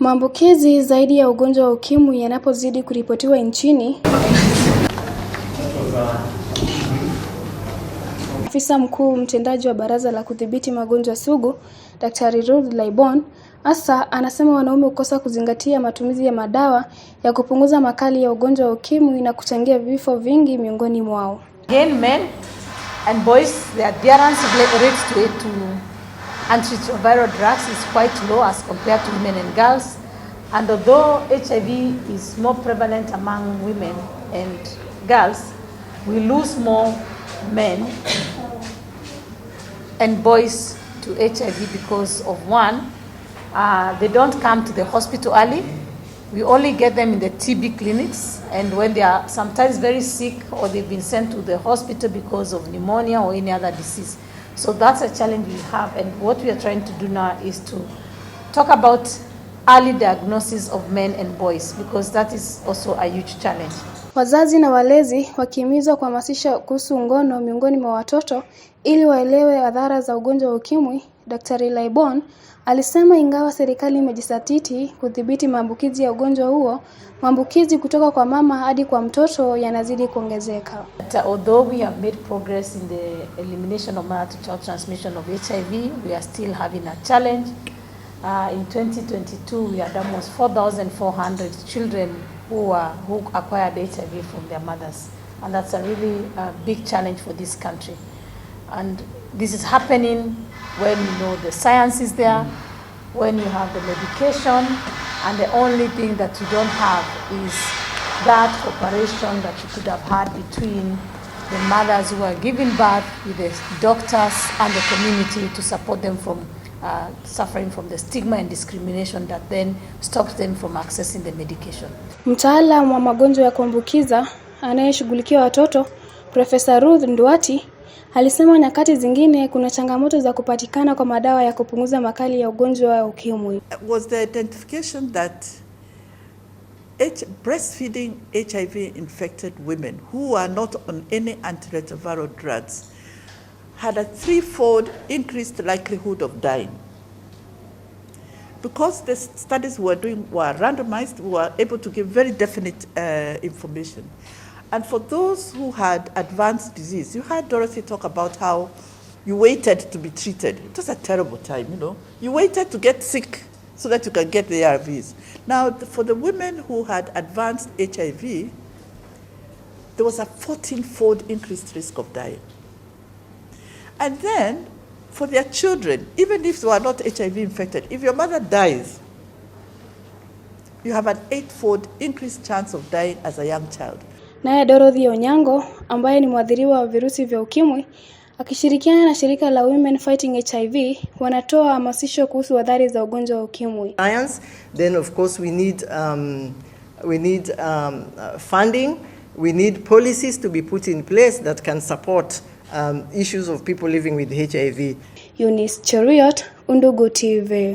Maambukizi zaidi ya ugonjwa wa ukimwi yanapozidi kuripotiwa nchini, afisa mkuu mtendaji wa Baraza la Kudhibiti Magonjwa Sugu, Daktari Ruth Laibon, hasa anasema wanaume kukosa kuzingatia matumizi ya madawa ya kupunguza makali ya ugonjwa wa ukimwi na kuchangia vifo vingi miongoni mwao. Again, men and boys, the adherence rates to antiretroviral drugs is quite low as compared to women and girls. And although HIV is more prevalent among women and girls, we lose more men and boys to HIV because of one, they don't come to the hospital early. We only get them in the TB clinics, and when they are sometimes very sick or they've been sent to the hospital because of pneumonia or any other disease. So that's a challenge we have, and what we are trying to do now is to talk about early diagnosis of men and boys, because that is also a huge challenge. Wazazi na walezi wakihimizwa kuhamasisha kuhusu ngono miongoni mwa watoto ili waelewe adhara za ugonjwa wa ukimwi. Daktari Laibon alisema ingawa serikali imejizatiti kudhibiti maambukizi ya ugonjwa huo, maambukizi kutoka kwa mama hadi kwa mtoto yanazidi kuongezeka. Although we have made progress in the elimination of mother-to-child transmission of HIV, we are still having a challenge. In 2022, we had almost 4,400 children who acquired HIV from their mothers, and that's a really big challenge for this country. And this is happening when the science is there, when you have the medication, and the only thing that you don't have is that cooperation that you could have had between the mothers who are giving birth with the doctors and the community to support them from suffering from the stigma and discrimination that then stops them from accessing the medication. Mtaalamu wa magonjwa ya kuambukiza anayeshughulikia watoto, Profesa Ruth Nduati, alisema nyakati zingine kuna changamoto za kupatikana kwa madawa ya kupunguza makali ya ugonjwa wa ukimwi. Was the identification that breastfeeding HIV infected women who are not on any antiretroviral drugs had a 3-fold increased likelihood of dying. Because the studies we were doing were randomized, we were able to give very definite information. And for those who had advanced disease, you heard Dorothy talk about how you waited to be treated. It was a terrible time, You waited to get sick so that you can get the ARVs. Now, for the women who had advanced HIV, there was a 14-fold increased risk of dying. And then, for their children, even if they were not HIV infected, if your mother dies, you have an 8-fold increased chance of dying as a young child. Naye Dorothy Onyango, ambaye ni mwadhiriwa wa virusi vya ukimwi, akishirikiana na shirika la Women Fighting HIV, wanatoa hamasisho kuhusu athari za ugonjwa wa ukimwi. Science, then of course we need funding, we need policies to be put in place that can support issues of people living with HIV. Eunice Cheruiyot, Undugu TV.